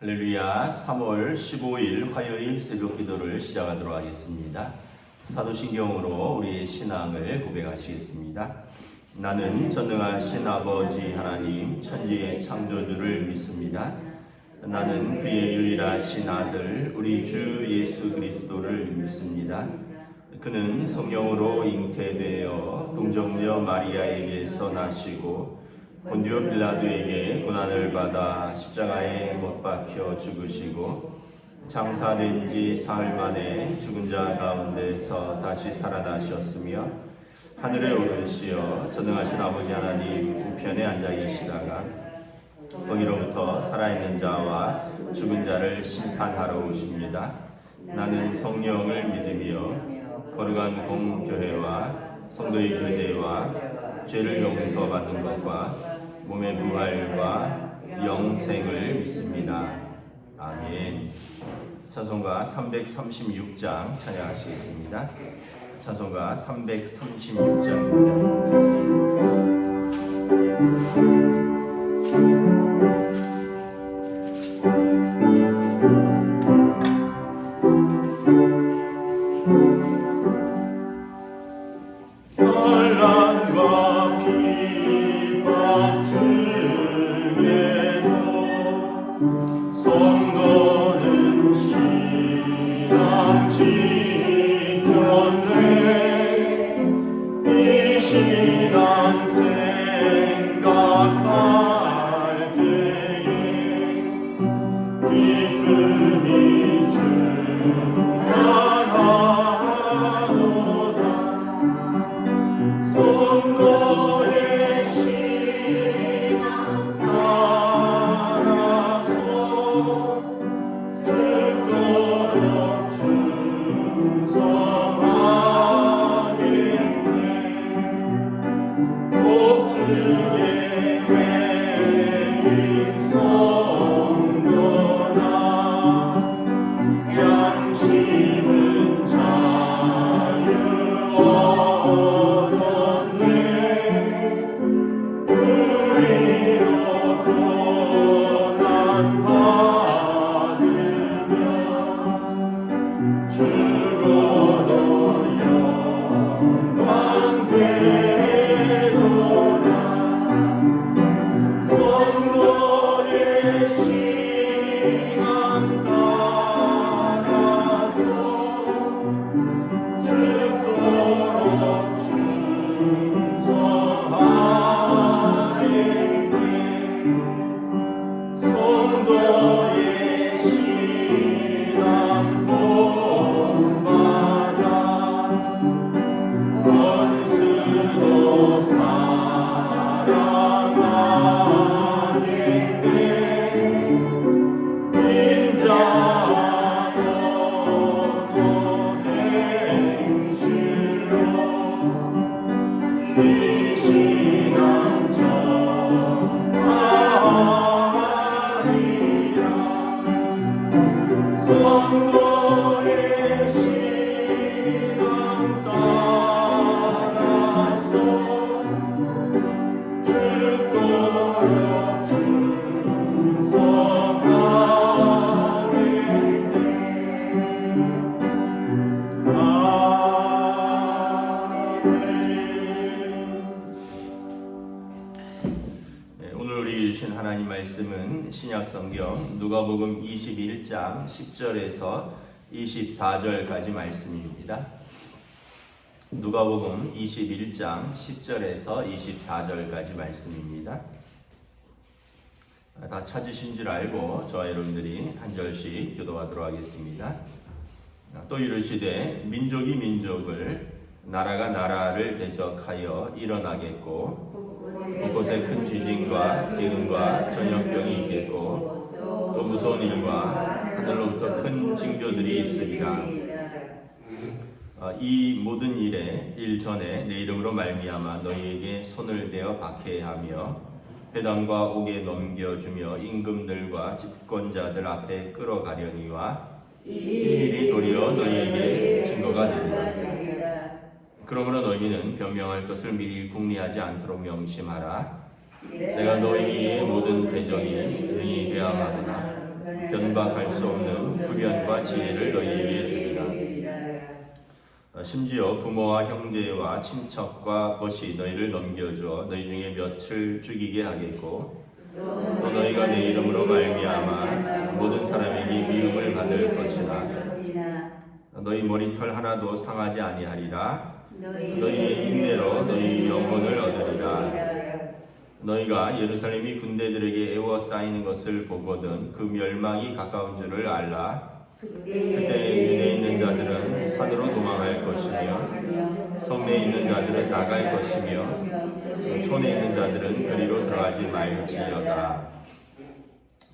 할렐루야. 3월 15일 화요일 새벽 기도를 시작하도록 하겠습니다. 사도신경으로 우리의 신앙을 고백하시겠습니다. 나는 전능하신 아버지 하나님 천지의 창조주를 믿습니다. 나는 그의 유일하신 아들 우리 주 예수 그리스도를 믿습니다. 그는 성령으로 잉태되어 동정녀 마리아에게서 나시고 본디오 빌라도에게 고난을 받아 십자가에 못 박혀 죽으시고 장사된 지 사흘 만에 죽은 자 가운데서 다시 살아나셨으며 하늘에 오르시어 전능하신 아버지 하나님 우편에 앉아 계시다가 거기로부터 살아있는 자와 죽은 자를 심판하러 오십니다. 나는 성령을 믿으며 거룩한 공교회와 성도의 교제와 죄를 용서받는 것과 몸의 부활과 영생을 믿습니다. 아멘. 찬송가 336장 찬양하시겠습니다. 찬송가 336장. 하나님 말씀은 신약성경 누가복음 21장 10절에서 24절까지 말씀입니다. 누가복음 21장 10절에서 24절까지 말씀입니다. 다 찾으신 줄 알고 저와 여러분들이 한 절씩 기도하도록 하겠습니다. 또 이르시되 민족이 민족을 나라가 나라를 대적하여 일어나겠고 곳곳에 큰 지진과 기근과 전염병이 있겠고 또 무서운 일과 하늘로부터 큰 징조들이 있으리라. 이 모든 일 전에 내 이름으로 말미암아 너희에게 손을 대어 박해하며 회당과 옥에 넘겨주며 임금들과 집권자들 앞에 끌어가려니와 이 일이 도리어 너희에게 증거가 되리라. 그러므로 너희는 변명할 것을 미리 궁리하지 않도록 명심하라. 내가 너희의 모든 대적이 능히 대항하거나 임박할 수 없는 불변과 지혜를 너희에게 주리라. 심지어 부모와 형제와 친척과 벗이 너희를 넘겨주어 너희 중에 몇을 죽이게 하겠고 또 너희가 내 이름으로 말미암아 모든 사람에게 미움을 받을 것이라. 너희 머리털 하나도 상하지 아니하리라. 너희의 인내로 너희 영혼을 얻으리라. 너희가 예루살렘이 군대들에게 에워싸이는 것을 보거든 그 멸망이 가까운 줄을 알라. 그때 유대에 있는 자들은 산으로 도망할 것이며 성내에 있는 자들은 나갈 것이며 촌에 있는 자들은 그리로 들어가지 말지어다.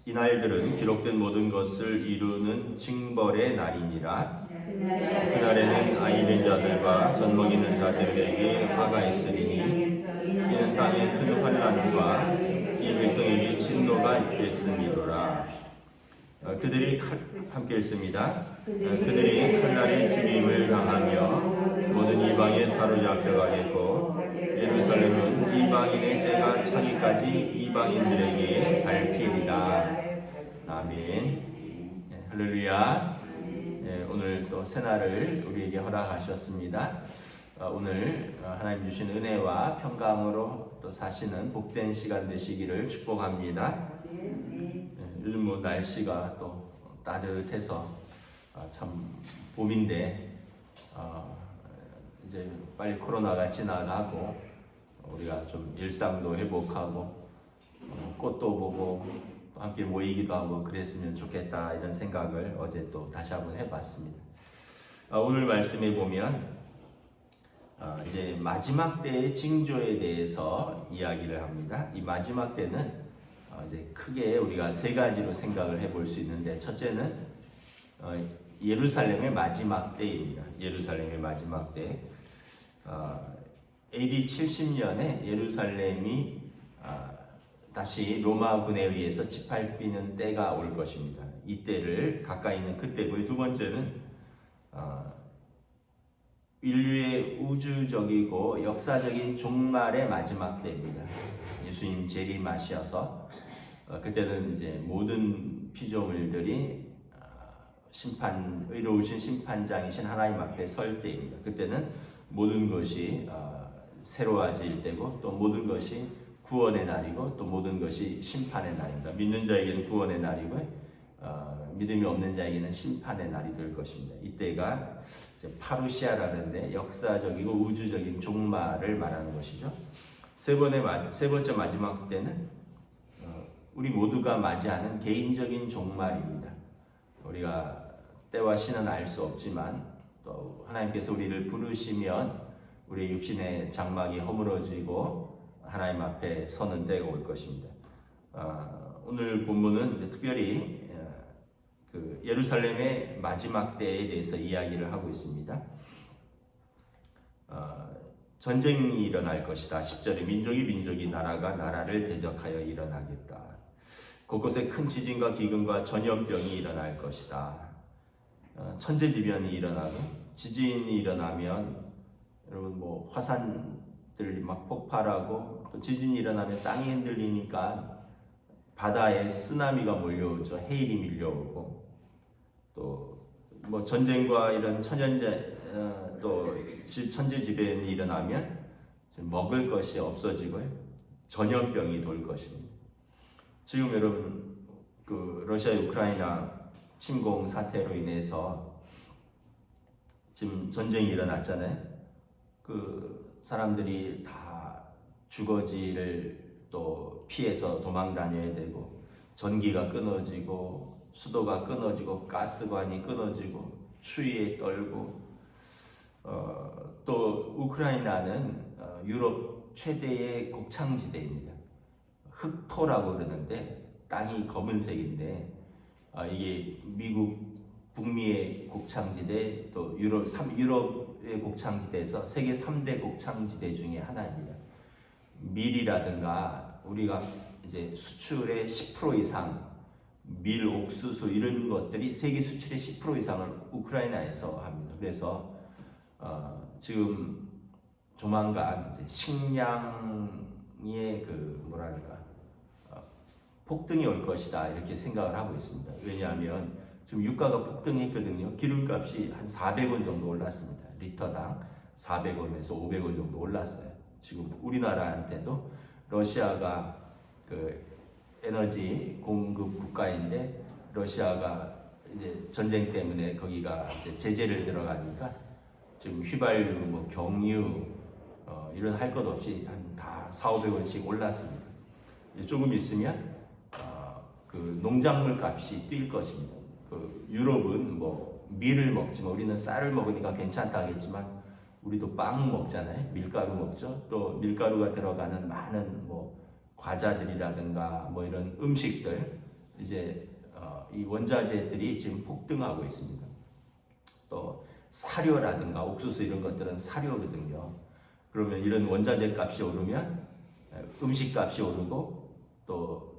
이 날들은 기록된 모든 것을 이루는 징벌의 날이니라. 그날에는 아이 된 자들과 젖 먹이는 자들에게 화가 있으리니 이는 땅에 큰 환난과 이 백성에게 진노가 있겠음이로라. 그들이 함께 읽습니다. 그들이 칼날의 죽임을 당하며 모든 이방에 사로잡혀가겠고 예루살렘은 이방인의 때가 차기까지 이방인들에게 밟히리라. 아멘. 할렐루야. 오늘 또 새날을 우리에게 허락하셨습니다. 오늘 하나님 주신 은혜와 평강으로 또 사시는 복된 시간 되시기를 축복합니다. 요즘 뭐 날씨가 또 따뜻해서 참 봄인데 이제 빨리 코로나가 지나가고 우리가 좀 일상도 회복하고 꽃도 보고 또 함께 모이기도 하고 그랬으면 좋겠다 이런 생각을 어제 또 다시 한번 해봤습니다. 오늘 말씀에 보면 이제 마지막 때의 징조에 대해서 이야기를 합니다. 이 마지막 때는 이제 크게 우리가 세 가지로 생각을 해볼 수 있는데, 첫째는 예루살렘의 마지막 때입니다. 예루살렘의 마지막 때. AD 70년에 예루살렘이 다시 로마군에 의해서 짓밟히는 때가 올 것입니다. 이 때를 가까이 있는 그때고요. 두 번째는 인류의 우주적이고 역사적인 종말의 마지막 때입니다. 예수님 재림하셔서 그때는 이제 모든 피조물들이 의로우신 심판장이신 하나님 앞에 설 때입니다. 그때는 모든 것이 새로워질 때고 또 모든 것이 구원의 날이고 또 모든 것이 심판의 날입니다. 믿는 자에게는 구원의 날이고 믿음이 없는 자에게는 심판의 날이 될 것입니다. 이때가 파루시아라는데 역사적이고 우주적인 종말을 말하는 것이죠. 세 번째 마지막 때는 우리 모두가 맞이하는 개인적인 종말입니다. 우리가 때와 시는 알 수 없지만 또 하나님께서 우리를 부르시면 우리 육신의 장막이 허물어지고 하나님 앞에 서는 때가 올 것입니다. 오늘 본문은 특별히 그 예루살렘의 마지막 때에 대해서 이야기를 하고 있습니다. 전쟁이 일어날 것이다. 10절에 민족이 나라가 나라를 대적하여 일어나겠다. 곳곳에 큰 지진과 기근과 전염병이 일어날 것이다. 천재지변이 일어나고 지진이 일어나면 여러분 뭐 화산들이 막 폭발하고 또 지진이 일어나면 땅이 흔들리니까 바다에 쓰나미가 몰려오죠. 해일이 밀려오고 또 뭐 전쟁과 이런 또 천재지변이 일어나면 먹을 것이 없어지고 전염병이 돌 것입니다. 지금 여러분 그 러시아 우크라이나 침공 사태로 인해서 지금 전쟁이 일어났잖아요. 그 사람들이 다 주거지를 또 피해서 도망 다녀야 되고 전기가 끊어지고 수도가 끊어지고 가스관이 끊어지고 추위에 떨고 또 우크라이나는 유럽 최대의 곡창지대입니다. 흑토라고 그러는데 땅이 검은색인데 이게 미국 북미의 곡창지대 또 유럽의 곡창지대에서 세계 3대 곡창지대 중에 하나입니다. 밀이라든가 우리가 이제 수출의 10% 이상 밀, 옥수수 이런 것들이 세계 수출의 10% 이상을 우크라이나에서 합니다. 그래서 지금 조만간 이제 식량의 폭등이 올 것이다 이렇게 생각을 하고 있습니다. 왜냐하면 지금 유가가 폭등했거든요. 기름값이 한 400원 정도 올랐습니다. 리터당 400원에서 500원 정도 올랐어요. 지금 우리나라한테도 러시아가 그 에너지 공급 국가인데 러시아가 이제 전쟁 때문에 거기가 이제 제재를 들어가니까 지금 휘발유, 뭐 경유 이런 할 것 없이 한 다 400~500원씩 올랐습니다. 조금 있으면 그 농작물 값이 뛸 것입니다. 그 유럽은 뭐 밀을 먹지만 우리는 쌀을 먹으니까 괜찮다 하겠지만 우리도 빵 먹잖아요. 밀가루 먹죠. 또 밀가루가 들어가는 많은 뭐 과자들이라든가 뭐 이런 음식들 이제 이 원자재들이 지금 폭등하고 있습니다. 또 사료라든가 옥수수 이런 것들은 사료거든요. 그러면 이런 원자재 값이 오르면 음식 값이 오르고 또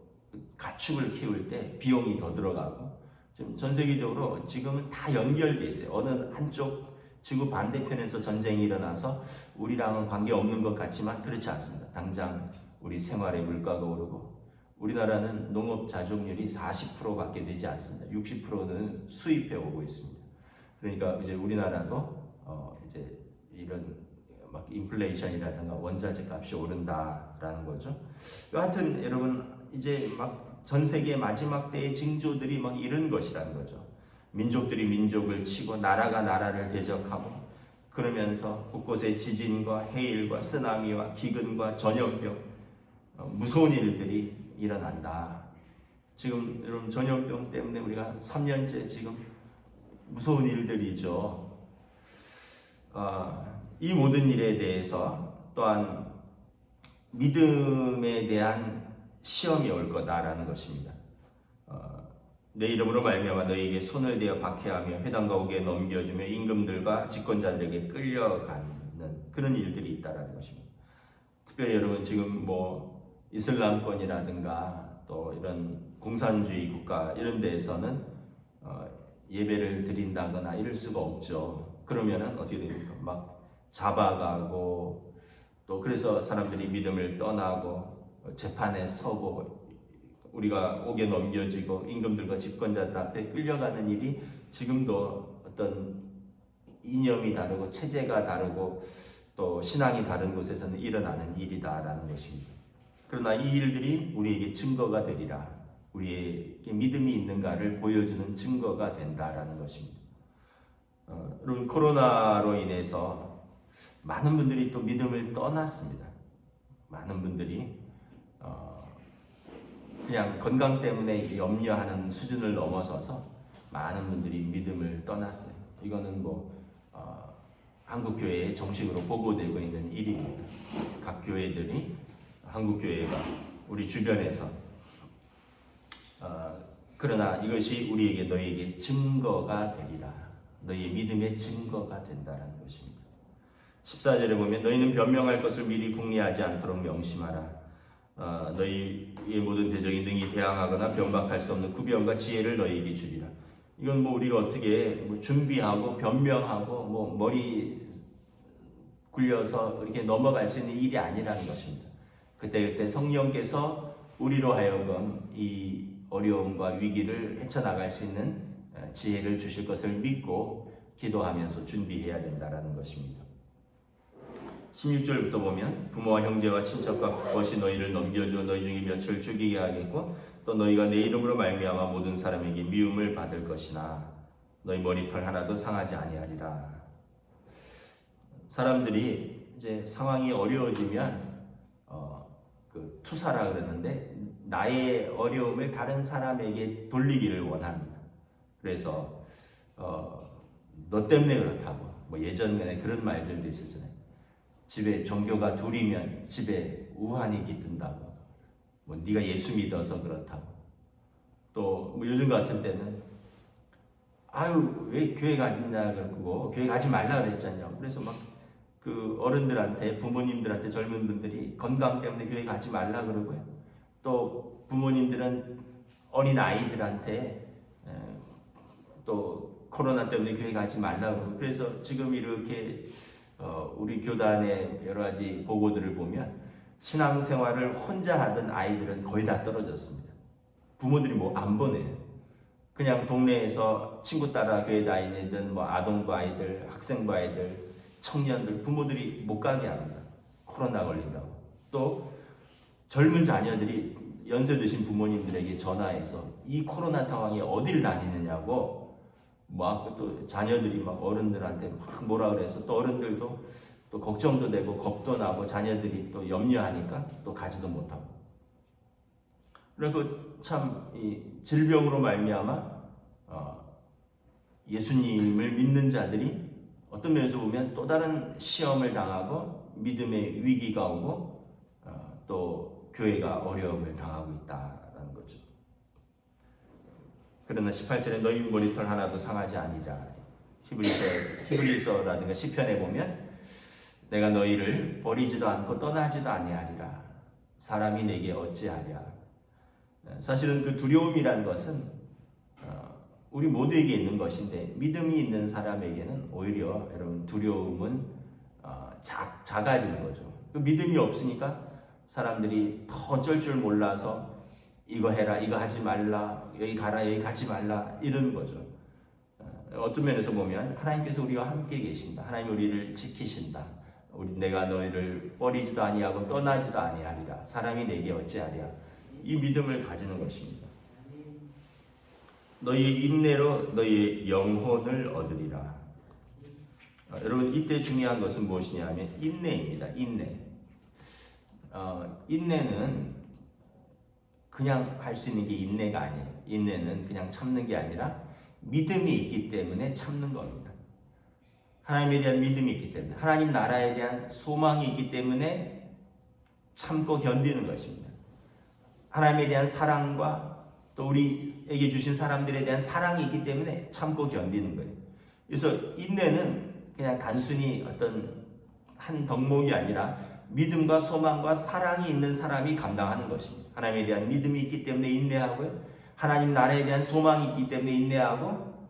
가축을 키울 때 비용이 더 들어가고 지금 전 세계적으로 지금은 다 연결돼 있어요. 어느 한쪽 지구 반대편에서 전쟁이 일어나서 우리랑은 관계없는 것 같지만 그렇지 않습니다. 당장 우리 생활의 물가가 오르고 우리나라는 농업 자족률이 40%밖에 되지 않습니다. 60%는 수입해 오고 있습니다. 그러니까 이제 우리나라도 이제 이런 막 인플레이션이라든가 원자재 값이 오른다라는 거죠. 여하튼 여러분 이제 막 전 세계 마지막 때의 징조들이 막 이런 것이라는 거죠. 민족들이 민족을 치고 나라가 나라를 대적하고 그러면서 곳곳에 지진과 해일과 쓰나미와 기근과 전염병 무서운 일들이 일어난다. 지금 여러분 전염병 때문에 우리가 3년째 지금 무서운 일들이죠. 이 모든 일에 대해서 또한 믿음에 대한 시험이 올 거다라는 것입니다. 내 이름으로 말미암아 너희에게 손을 대어 박해하며 회당과 옥에 넘겨주며 임금들과 집권자들에게 끌려가는 그런 일들이 있다라는 것입니다. 특별히 여러분 지금 뭐 이슬람권이라든가 또 이런 공산주의 국가 이런 데에서는 예배를 드린다거나 이럴 수가 없죠. 그러면은 어떻게 됩니까? 막 잡아가고 또 그래서 사람들이 믿음을 떠나고 재판에 서고 우리가 옥에 넘겨지고 임금들과 집권자들 앞에 끌려가는 일이 지금도 어떤 이념이 다르고 체제가 다르고 또 신앙이 다른 곳에서는 일어나는 일이다라는 것입니다. 그러나 이 일들이 우리에게 증거가 되리라. 우리에게 믿음이 있는가를 보여주는 증거가 된다라는 것입니다. 여러분 코로나로 인해서 많은 분들이 또 믿음을 떠났습니다. 많은 분들이 그냥 건강 때문에 염려하는 수준을 넘어서서 많은 분들이 믿음을 떠났어요. 이거는 뭐 한국 교회에 정식으로 보고되고 있는 일입니다. 각 교회들이 한국 교회가 우리 주변에서 그러나 이것이 우리에게 너희에게 증거가 되리라. 너희의 믿음의 증거가 된다라는 것입니다. 14절에 보면 너희는 변명할 것을 미리 궁리하지 않도록 명심하라. 너희의 모든 대적이 능히 대항하거나 변박할 수 없는 구변과 지혜를 너희에게 주리라. 이건 뭐 우리가 어떻게 뭐 준비하고 변명하고 뭐 머리 굴려서 이렇게 넘어갈 수 있는 일이 아니라는 것입니다. 그때 성령께서 우리로 하여금 이 어려움과 위기를 헤쳐나갈 수 있는 지혜를 주실 것을 믿고 기도하면서 준비해야 된다라는 것입니다. 16절부터 보면 부모와 형제와 친척과 벗이 너희를 넘겨주어 너희 중에 몇을 죽이게 하겠고 또 너희가 내 이름으로 말미암아 모든 사람에게 미움을 받을 것이나 너희 머리털 하나도 상하지 아니하리라. 사람들이 이제 상황이 어려워지면 그 투사라 그러는데 나의 어려움을 다른 사람에게 돌리기를 원합니다. 그래서 너 때문에 그렇다고 뭐 예전에 그런 말들도 있었잖아요. 집에 종교가 둘이면 집에 우환이 깃든다고. 뭐 네가 예수 믿어서 그렇다고. 또 뭐 요즘 같은 때는 아유 왜 교회 가냐 그러고 교회 가지 말라 그랬잖아요. 그래서 막 그 어른들한테 부모님들한테 젊은 분들이 건강 때문에 교회 가지 말라 그러고요. 또 부모님들은 어린 아이들한테 또 코로나 때문에 교회 가지 말라 그러고 그래서 지금 이렇게 우리 교단의 여러 가지 보고들을 보면 신앙생활을 혼자 하던 아이들은 거의 다 떨어졌습니다. 부모들이 뭐 안 보내요. 그냥 동네에서 친구 따라 교회 다니던 뭐 아동부 아이들, 학생부 아이들, 청년들, 부모들이 못 가게 합니다. 코로나 걸린다고. 또 젊은 자녀들이 연세 드신 부모님들에게 전화해서 이 코로나 상황에 어디를 다니느냐고 막 또 자녀들이 막 어른들한테 막 뭐라 그래서 또 어른들도 또 걱정도 되고 겁도 나고 자녀들이 또 염려하니까 또 가지도 못하고. 그리고 참 이 질병으로 말미암아 예수님을 믿는 자들이 어떤 면에서 보면 또 다른 시험을 당하고 믿음의 위기가 오고 또 교회가 어려움을 당하고 있다라는 거죠. 그러나 18절에 너희 머리털 하나도 상하지 아니라 히브리서라든가 시편에 보면 내가 너희를 버리지도 않고 떠나지도 아니하리라. 사람이 내게 어찌하랴. 사실은 그 두려움이란 것은 우리 모두에게 있는 것인데 믿음이 있는 사람에게는 오히려 여러분 두려움은 작아지는 거죠. 그 믿음이 없으니까 사람들이 더 어쩔 줄 몰라서 이거 해라, 이거 하지 말라, 여기 가라, 여기 가지 말라 이러는 거죠. 어떤 면에서 보면 하나님께서 우리와 함께 계신다. 하나님 우리를 지키신다. 내가 너희를 버리지도 아니하고 떠나지도 아니하리라. 사람이 내게 어찌하랴. 이 믿음을 가지는 것입니다. 너희의 인내로 너희의 영혼을 얻으리라. 여러분 이때 중요한 것은 무엇이냐 하면 인내입니다. 인내. 인내는 그냥 할 수 있는 게 인내가 아니에요. 인내는 그냥 참는 게 아니라 믿음이 있기 때문에 참는 겁니다. 하나님에 대한 믿음이 있기 때문에, 하나님 나라에 대한 소망이 있기 때문에 참고 견디는 것입니다. 하나님에 대한 사랑과 또 우리에게 주신 사람들에 대한 사랑이 있기 때문에 참고 견디는 거예요. 그래서 인내는 그냥 단순히 어떤 한 덕목이 아니라 믿음과 소망과 사랑이 있는 사람이 감당하는 것입니다. 하나님에 대한 믿음이 있기 때문에 인내하고요. 하나님 나라에 대한 소망이 있기 때문에 인내하고,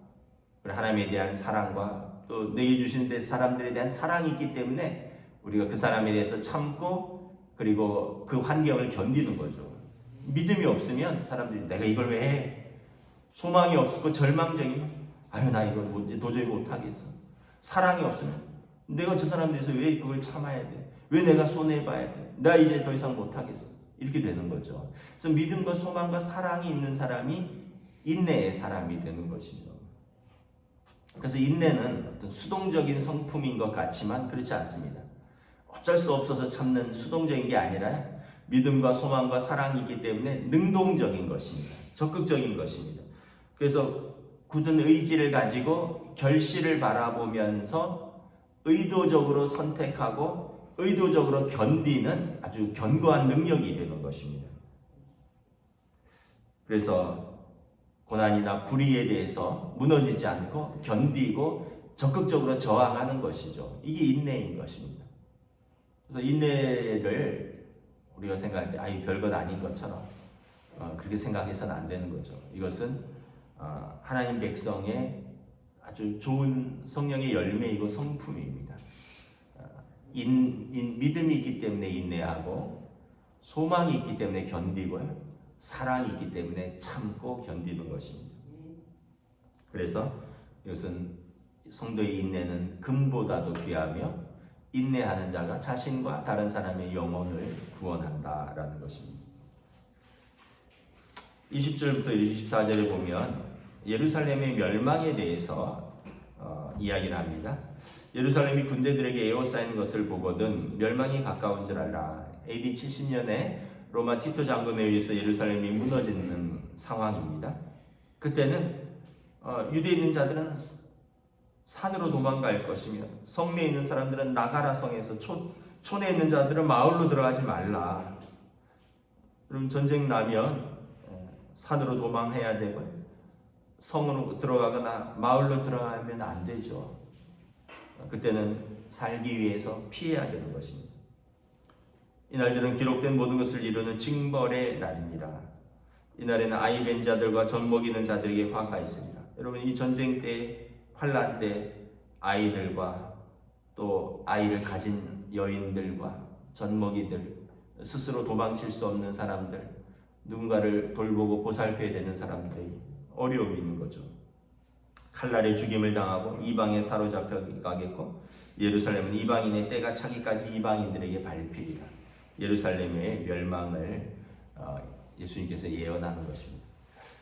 그리고 하나님에 대한 사랑과 또 내게 주신 사람들에 대한 사랑이 있기 때문에 우리가 그 사람에 대해서 참고 그리고 그 환경을 견디는 거죠. 믿음이 없으면 사람들이 내가 이걸 왜 해? 소망이 없고 절망적이면 아유 나 이걸 도저히 못하겠어. 사랑이 없으면 내가 저 사람에 대해서 왜 그걸 참아야 돼? 왜 내가 손해봐야 돼? 나 이제 더 이상 못하겠어. 이렇게 되는 거죠. 그래서 믿음과 소망과 사랑이 있는 사람이 인내의 사람이 되는 것이죠. 그래서 인내는 어떤 수동적인 성품인 것 같지만 그렇지 않습니다. 어쩔 수 없어서 참는 수동적인 게 아니라 믿음과 소망과 사랑이 있기 때문에 능동적인 것입니다. 적극적인 것입니다. 그래서 굳은 의지를 가지고 결실을 바라보면서 의도적으로 선택하고 의도적으로 견디는 아주 견고한 능력이 되는 것입니다. 그래서 고난이나 불의에 대해서 무너지지 않고 견디고 적극적으로 저항하는 것이죠. 이게 인내인 것입니다. 그래서 인내를 우리가 생각할 때 아이 별것 아닌 것처럼 그렇게 생각해서는 안 되는 거죠. 이것은 하나님 백성의 아주 좋은 성령의 열매이고 성품입니다. 믿음이 있기 때문에 인내하고 소망이 있기 때문에 견디고요. 사랑이 있기 때문에 참고 견디는 것입니다. 그래서 이것은 성도의 인내는 금보다도 귀하며 인내하는 자가 자신과 다른 사람의 영혼을 구원한다라는 것입니다. 20절부터 24절에 보면 예루살렘의 멸망에 대해서 이야기를 합니다. 예루살렘이 군대들에게 에워싸이는 것을 보거든 멸망이 가까운 줄 알라. AD 70년에 로마 티토 장군에 의해서 예루살렘이 무너지는 상황입니다. 그때는 유대에 있는 자들은 산으로 도망갈 것이며 성내에 있는 사람들은 나가라 성에서 촌에 있는 자들은 마을로 들어가지 말라. 그럼 전쟁 나면 산으로 도망해야 되고 성으로 들어가거나 마을로 들어가면 안 되죠. 그때는 살기 위해서 피해야 되는 것입니다. 이날들은 기록된 모든 것을 이루는 징벌의 날입니다. 이날에는 아이 뵌 자들과 젖 먹이는 자들에게 화가 있습니다. 여러분 이 전쟁 때 환란 때 아이들과 또 아이를 가진 여인들과 젖 먹이들 스스로 도망칠 수 없는 사람들 누군가를 돌보고 보살펴야 되는 사람들이 어려움이 있는 거죠. 칼날에 죽임을 당하고 이방에 사로잡혀 가겠고 예루살렘은 이방인의 때가 차기까지 이방인들에게 밟히리라. 예루살렘의 멸망을 예수님께서 예언하는 것입니다.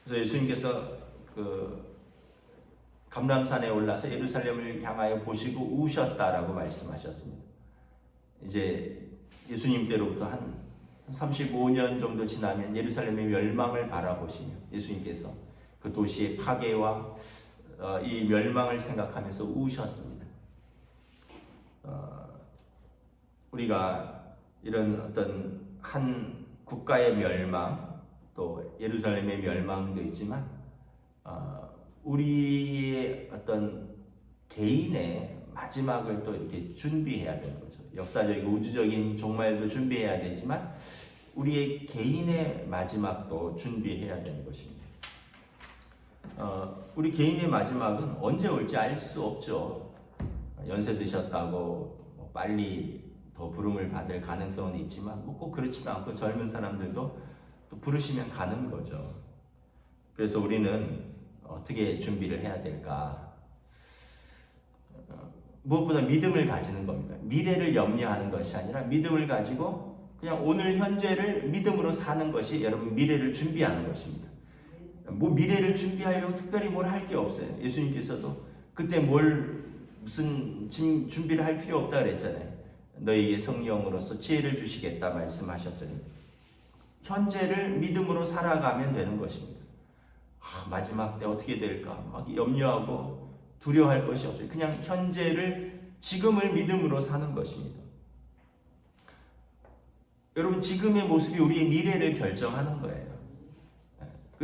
그래서 예수님께서 그 감람산에 올라서 예루살렘을 향하여 보시고 우셨다라고 말씀하셨습니다. 이제 예수님 때로부터 한 35년 정도 지나면 예루살렘의 멸망을 바라보시며 예수님께서 그 도시의 파괴와 이 멸망을 생각하면서 우셨습니다. 우리가 이런 어떤 한 국가의 멸망 또 예루살렘의 멸망도 있지만 우리의 어떤 개인의 마지막을 또 이렇게 준비해야 되는 거죠. 역사적이고 우주적인 종말도 준비해야 되지만 우리의 개인의 마지막도 준비해야 되는 것입니다. 우리 개인의 마지막은 언제 올지 알 수 없죠. 연세 드셨다고 빨리 더 부름을 받을 가능성은 있지만 꼭 그렇지도 않고 젊은 사람들도 또 부르시면 가는 거죠. 그래서 우리는 어떻게 준비를 해야 될까? 무엇보다 믿음을 가지는 겁니다. 미래를 염려하는 것이 아니라 믿음을 가지고 그냥 오늘 현재를 믿음으로 사는 것이 여러분 미래를 준비하는 것입니다. 뭐 미래를 준비하려고 특별히 뭘 할 게 없어요. 예수님께서도 그때 무슨 준비를 할 필요 없다 그랬잖아요. 너희에게 성령으로서 지혜를 주시겠다 말씀하셨잖아요. 현재를 믿음으로 살아가면 되는 것입니다. 마지막 때 어떻게 될까 막 염려하고 두려워할 것이 없어요. 그냥 현재를 지금을 믿음으로 사는 것입니다. 여러분 지금의 모습이 우리의 미래를 결정하는 거예요.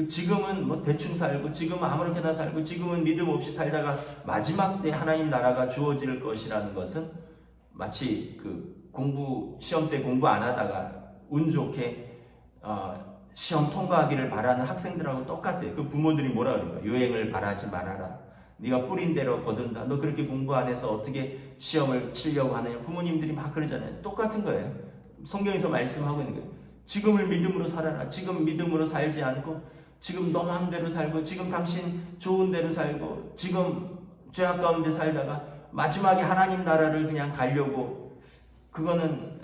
지금은 뭐 대충 살고 지금은 아무렇게나 살고 지금은 믿음 없이 살다가 마지막 때 하나님 나라가 주어질 것이라는 것은 마치 그 시험 때 공부 안 하다가 운 좋게 시험 통과하기를 바라는 학생들하고 똑같아요. 그 부모들이 뭐라 그럴까? 유행을 바라지 말아라. 네가 뿌린 대로 거둔다. 너 그렇게 공부 안 해서 어떻게 시험을 치려고 하느냐. 부모님들이 막 그러잖아요. 똑같은 거예요. 성경에서 말씀하고 있는 거예요. 지금을 믿음으로 살아라. 지금 믿음으로 살지 않고 지금 너 마음대로 살고 지금 당신 좋은 대로 살고 지금 죄악 가운데 살다가 마지막에 하나님 나라를 그냥 가려고 그거는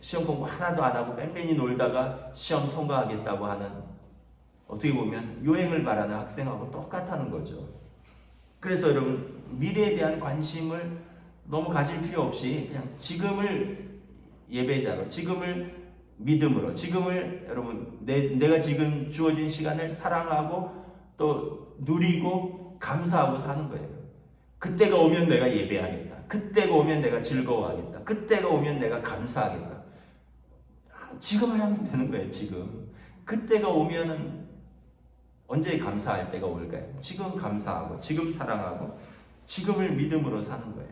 시험 공부 하나도 안 하고 뺑뺑이 놀다가 시험 통과하겠다고 하는 어떻게 보면 요행을 바라는 학생하고 똑같다는 거죠. 그래서 여러분 미래에 대한 관심을 너무 가질 필요 없이 그냥 지금을 예배자로 지금을 믿음으로 지금을 여러분 내가 지금 주어진 시간을 사랑하고 또 누리고 감사하고 사는 거예요. 그때가 오면 내가 예배하겠다. 그때가 오면 내가 즐거워하겠다. 그때가 오면 내가 감사하겠다. 지금 하면 되는 거예요. 지금 그때가 오면은 언제 감사할 때가 올까요? 지금 감사하고 지금 사랑하고 지금을 믿음으로 사는 거예요.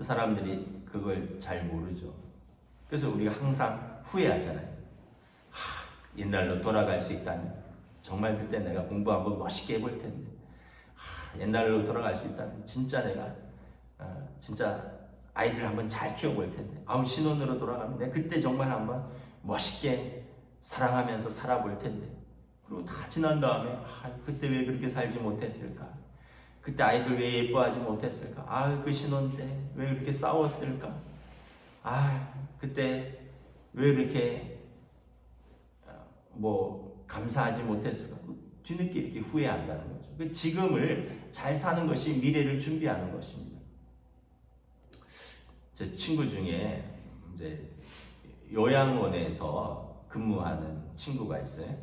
사람들이 그걸 잘 모르죠. 그래서 우리가 항상 후회하잖아요. 옛날로 돌아갈 수 있다면 정말 그때 내가 공부 한번 멋있게 해볼 텐데 옛날로 돌아갈 수 있다면 진짜 내가 진짜 아이들 한번 잘 키워볼 텐데 신혼으로 돌아가면 내가 그때 정말 한번 멋있게 사랑하면서 살아볼 텐데 그리고 다 지난 다음에 그때 왜 그렇게 살지 못했을까? 그때 아이들 왜 예뻐하지 못했을까? 그 신혼 때 왜 그렇게 싸웠을까? 그때 왜 그렇게 감사하지 못했을까? 뒤늦게 이렇게 후회한다는 거죠. 지금을 잘 사는 것이 미래를 준비하는 것입니다. 제 친구 중에 이제 요양원에서 근무하는 친구가 있어요.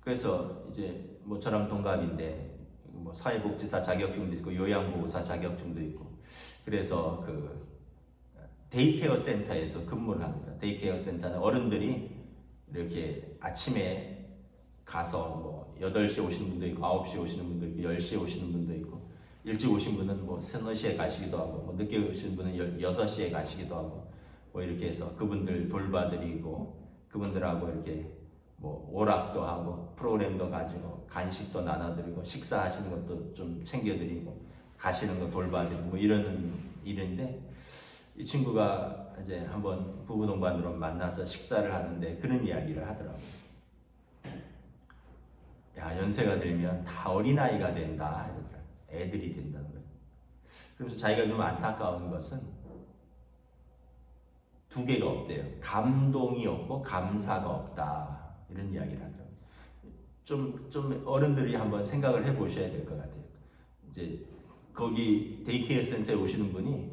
그래서 이제 저랑 동갑인데 사회복지사 자격증도 있고 요양보호사 자격증도 있고 그래서 그 데이케어 센터에서 근무를 합니다. 데이케어 센터는 어른들이 이렇게 아침에 가서 8시에 오시는 분도 있고 9시에 오시는 분도 있고 10시에 오시는 분도 있고 일찍 오신 분은 3-4시에 가시기도 하고 늦게 오신 분은 6시에 가시기도 하고 이렇게 해서 그분들 돌봐드리고 그분들하고 이렇게 오락도 하고 프로그램도 가지고 간식도 나눠드리고 식사하시는 것도 좀 챙겨드리고 가시는 거 돌봐드리고 이러는 일인데 이 친구가 이제 한번 부부 동반으로 만나서 식사를 하는데 그런 이야기를 하더라고요. 야, 연세가 들면 다 어린아이가 된다. 애들이 된다는 거예요. 그래서 자기가 좀 안타까운 것은 두 개가 없대요. 감동이 없고 감사가 없다. 이런 이야기를 하더라고요. 좀 어른들이 한번 생각을 해 보셔야 될 것 같아요. 이제 거기 데이케어 센터에 오시는 분이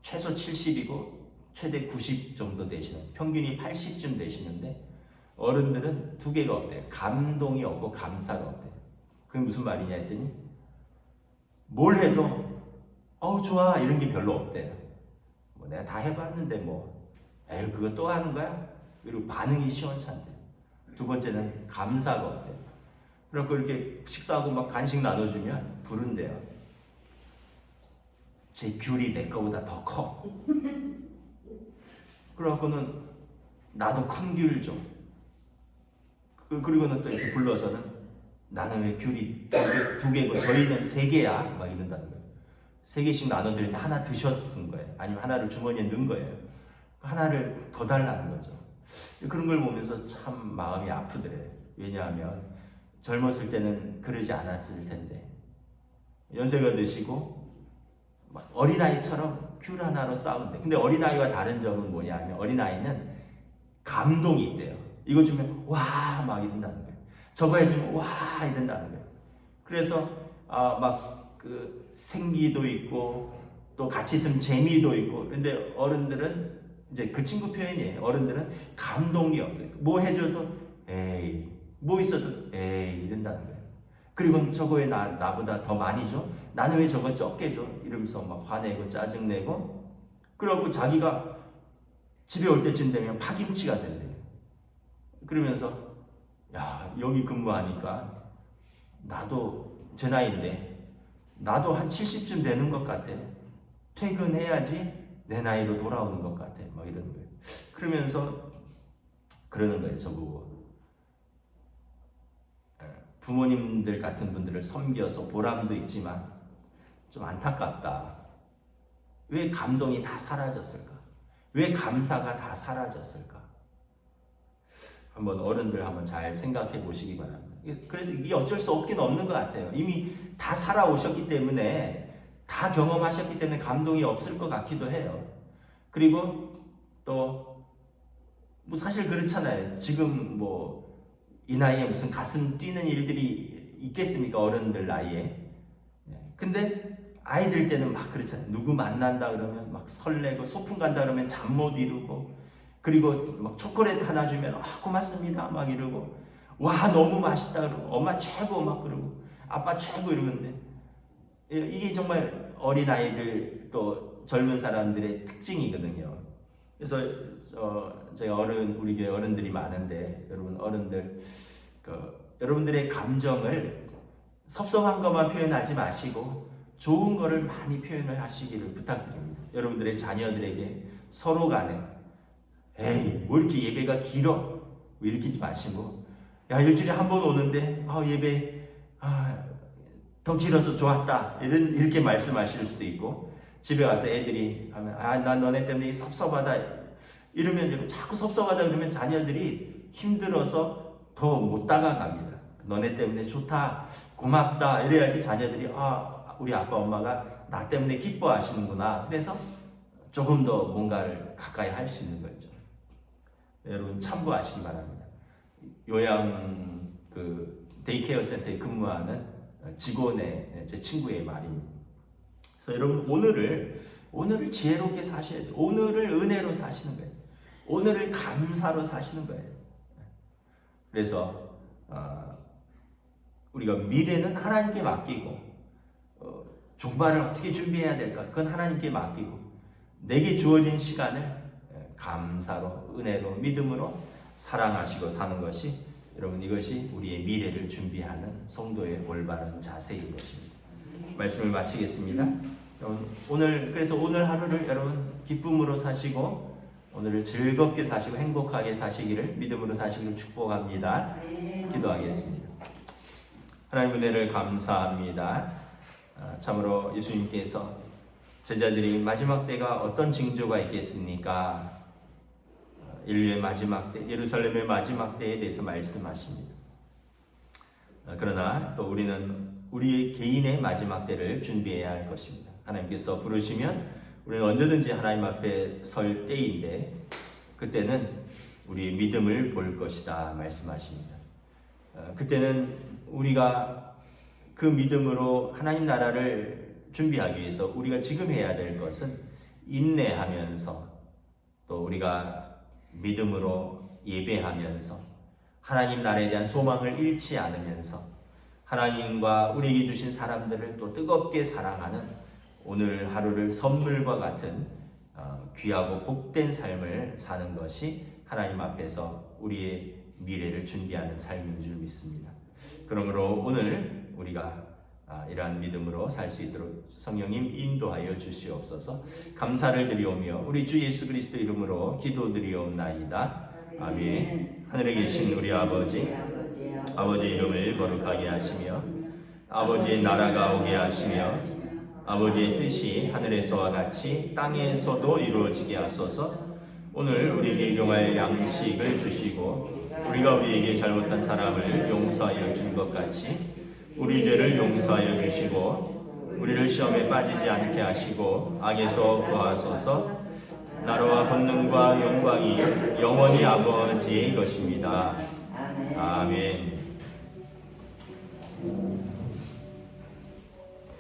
최소 70이고 최대 90 정도 되시는, 평균이 80쯤 되시는데 어른들은 두 개가 없대요. 감동이 없고 감사가 없대요. 그게 무슨 말이냐 했더니 뭘 해도 좋아 이런 게 별로 없대요. 뭐 내가 다 해봤는데 에휴 그거 또 하는 거야? 그리고 반응이 시원찮대요. 두 번째는 감사가 없대요. 그래갖고 이렇게 식사하고 막 간식 나눠주면 부른대요. 제 귤이 내 거보다 더 커. 그래갖고는 나도 큰 귤 줘. 그리고는 또 이렇게 불러서는 나는 왜 귤이 두 개고 저희는 세 개야? 막 이런다는 거예요. 세 개씩 나눠드릴 때 하나 드셨은 거예요. 아니면 하나를 주머니에 넣은 거예요. 하나를 더 달라는 거죠. 그런 걸 보면서 참 마음이 아프더래요. 왜냐하면 젊었을 때는 그러지 않았을 텐데 연세가 드시고 막 어린아이처럼 귤 하나로 싸운대. 근데 어린아이와 다른 점은 뭐냐면 어린아이는 감동이 있대요. 이거 주면 와 막 이런다는 거예요. 저거 해주면 와 이런다는 거예요. 그래서 막 그 생기도 있고 또 같이 있으면 재미도 있고. 근데 어른들은 이제 그 친구 표현이에요. 어른들은 감동이 없대요. 뭐 해줘도 에이, 뭐 있어도 에이 이런다는 거예요. 그리고 저거 왜 나보다 더 많이 줘? 나는 왜 저거 적게 줘? 이러면서 막 화내고 짜증내고. 그러고 자기가 집에 올 때쯤 되면 파김치가 된대요. 그러면서 야 여기 근무하니까 나도 제 나이인데 나도 한 70쯤 되는 것 같아. 퇴근해야지 내 나이로 돌아오는 것 같아. 막 이러는 거예요. 그러면서 그러는 거예요. 저보고 부모님들 같은 분들을 섬겨서 보람도 있지만 좀 안타깝다. 왜 감동이 다 사라졌을까? 왜 감사가 다 사라졌을까? 한번 어른들 한번 잘 생각해 보시기 바랍니다. 그래서 이게 어쩔 수 없긴 없는 것 같아요. 이미 다 살아오셨기 때문에 다 경험하셨기 때문에 감동이 없을 것 같기도 해요. 그리고 또 뭐 사실 그렇잖아요. 지금 뭐 이 나이에 무슨 가슴 뛰는 일들이 있겠습니까? 어른들 나이에. 근데 아이들 때는 막 그렇잖아요. 누구 만난다 그러면 막 설레고 소풍 간다 그러면 잠 못 이루고 그리고 막 초콜릿 하나 주면 고맙습니다 막 이러고 와 너무 맛있다 그러고 엄마 최고 막 그러고 아빠 최고 이러는데 이게 정말 어린아이들 또 젊은 사람들의 특징이거든요. 그래서 제가 우리 교회 어른들이 많은데 여러분 어른들 여러분들의 감정을 섭섭한 것만 표현하지 마시고 좋은 거를 많이 표현을 하시기를 부탁드립니다. 여러분들의 자녀들에게 서로 간에 에이 뭐 이렇게 예배가 길어 이렇게 마시고 야 일주일에 한 번 오는데 예배 더 길어서 좋았다 이렇게 말씀하실 수도 있고 집에 가서 애들이 하면 난 너네 때문에 섭섭하다 이러면 자꾸 섭섭하다 그러면 자녀들이 힘들어서 더 못 다가갑니다. 너네 때문에 좋다 고맙다 이래야지 자녀들이 우리 아빠 엄마가 나 때문에 기뻐하시는구나. 그래서 조금 더 뭔가를 가까이 할 수 있는 거죠. 여러분 참고하시기 바랍니다. 요양 데이케어 센터에 근무하는 직원의 제 친구의 말입니다. 그래서 여러분 오늘을 지혜롭게 사셔야 돼요. 오늘을 은혜로 사시는 거예요. 오늘을 감사로 사시는 거예요. 그래서 우리가 미래는 하나님께 맡기고 종말을 어떻게 준비해야 될까? 그건 하나님께 맡기고 내게 주어진 시간을 감사로 은혜로 믿음으로 사랑하시고 사는 것이 여러분 이것이 우리의 미래를 준비하는 성도의 올바른 자세인 것입니다. 말씀을 마치겠습니다. 그래서 오늘 하루를 여러분 기쁨으로 사시고 오늘을 즐겁게 사시고 행복하게 사시기를 믿음으로 사시기를 축복합니다. 기도하겠습니다. 하나님 은혜를 감사합니다. 참으로 예수님께서 제자들이 마지막 때가 어떤 징조가 있겠습니까? 인류의 마지막 때, 예루살렘의 마지막 때에 대해서 말씀하십니다. 그러나 또 우리는 우리 개인의 마지막 때를 준비해야 할 것입니다. 하나님께서 부르시면 우리는 언제든지 하나님 앞에 설 때인데 그때는 우리의 믿음을 볼 것이다 말씀하십니다. 그때는 우리가 그 믿음으로 하나님 나라를 준비하기 위해서 우리가 지금 해야 될 것은 인내하면서 또 우리가 믿음으로 예배하면서 하나님 나라에 대한 소망을 잃지 않으면서 하나님과 우리에게 주신 사람들을 또 뜨겁게 사랑하는 오늘 하루를 선물과 같은 귀하고 복된 삶을 사는 것이 하나님 앞에서 우리의 미래를 준비하는 삶인 줄 믿습니다. 그러므로 오늘 우리가 이러한 믿음으로 살 수 있도록 성령님 인도하여 주시옵소서. 감사를 드리오며 우리 주 예수 그리스도 이름으로 기도드리옵나이다. 아멘. 하늘에 계신 우리 아버지 이름을 거룩하게 하시며 아버지의 나라가 오게 하시며 아버지의 뜻이 하늘에서와 같이 땅에서도 이루어지게 하소서. 오늘 우리에게 일용할 양식을 주시고 우리가 우리에게 잘못한 사람을 용서하여 준 것 같이 우리 죄를 용서하여 주시고 우리를 시험에 빠지지 않게 하시고 악에서 구하소서. 나라와 권능과 영광이 영원히 아버지의 것입니다. 아멘.